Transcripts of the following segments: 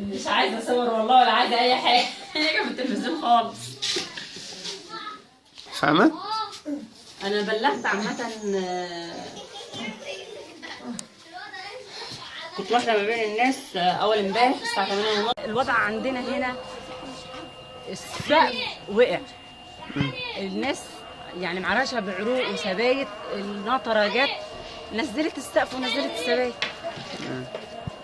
مش عايزه اصور والله ولا عايزه اي حاجه. هي في التلفزيون خالص. فاهمه؟ انا بلغت عامه. كنت واحده ما بين الناس اول امبارح الساعه 8:30. الوضع عندنا هنا السقف وقع. الناس يعني معرشها بعروق وسبايت. النطره جت نزلت السقف ونزلت السبايت.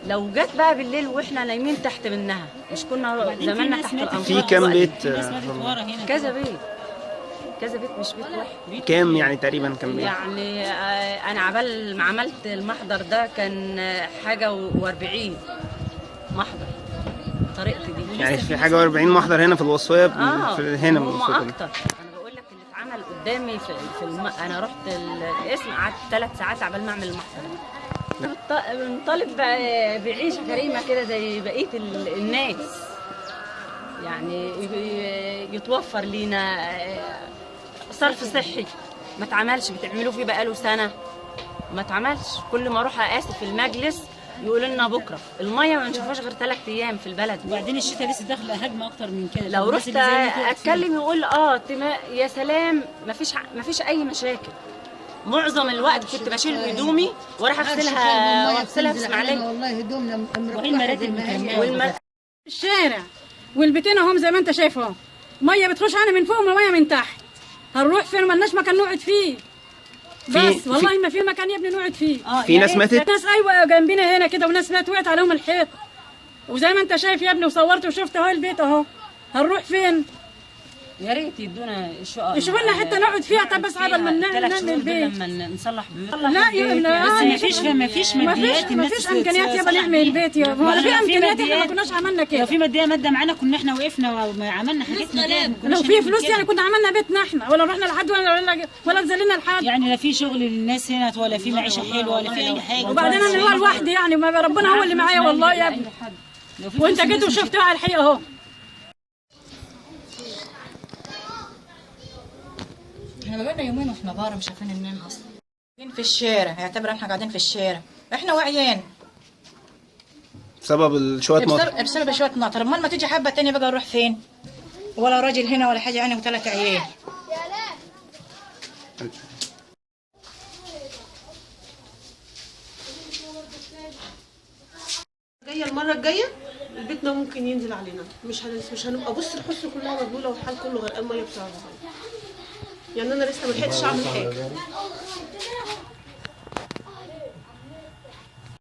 لو جت بقى بالليل واحنا نايمين تحت منها مش كنا زماننا تحت الامطار. في كام بيت؟ كذا بيت. كذا بيت مش بيت واحد. كام يعني تقريبا كام بيت؟ يعني انا عبال ما عملت المحضر ده كان حاجه و40 محضر طريقتي دي. يعني في حاجه و40 محضر هنا في الوصفيه. هنا هم اكتر. انا بقول لك اللي اتعمل قدامي انا رحت القسم قعدت 3 ساعات عبال ما اعمل المحضر. بنطالب بعيشه كريمه كده زي بقيه الناس. يعني يتوفر لينا صرف صحي ما اتعملش. بتعملوا فيه بقاله سنه ما اتعملش. كل ما اروح اقاسف في المجلس يقولوا لنا بكره. الميه ما بنشوفهاش غير 3 ايام في البلد. وبعدين الشتاء لسه داخله هجمه اكتر من كده. لو رحت اتكلم يقول يا سلام ما فيش اي مشاكل. معظم الوقت كنت بشيل هدومي واروح اغسلها في اسماعيليه. والله هدومنا والمراتب الشارع والبيتين اهم زي ما انت شايف اهو. ميه بتخش علينا من فوق وميه من تحت. هنروح فين؟ مالناش مكان نقعد فيه. بس والله ما في مكان يا ابني نقعد فيه. في ناس ماتت. ناس ايوه جنبنا هنا كده وناس ماتت وقعت عليهم الحيط. وزي ما انت شايف يا ابني وصورت وشفت اهو البيت اهو. هنروح فين؟ يا ريت يدونا شقق يشوفوا لنا حته نقعد فيها. طب بس عبال ما نعمل البيت لما نصلح بيوت. لا يا بس ما فيش ماديات. ما فيش امكانيات يابا نعمل البيت يابا. ولا في امكانيات احنا ما كناش عملنا كده. لو في ماده معانا كنا احنا وقفنا وعملنا حاجتنا. لو في فلوس يعني كنا عملنا بيتنا احنا ولا رحنا لحد ولا نزلنا لحد. يعني لا في شغل للناس هنا ولا في معيشه حلوه ولا في اي حاجه. وبعدين انا هو لوحدي يعني ما ربنا هو اللي معايا والله يا ابني. وانت جيت وشفتها على الحقيقه اهو. احنا بقالنا يومين واحنا بره مش عارفين ننام اصلا. قاعدين في الشارع. يعتبر احنا قاعدين في الشارع. احنا واعيين بسبب شويه مطر. بسبب شويه مطر. امال ما تيجي حبه تانية بقى نروح فين؟ ولا راجل هنا ولا حاجه يعني و3 عيال. جايه المره الجايه بيتنا ممكن ينزل علينا. مش هنبقى بص الحصر كلها مبلوله والحال كله غرقان ميه بسببها. يعني انا لسه ما لحقتش اعمل حاجه.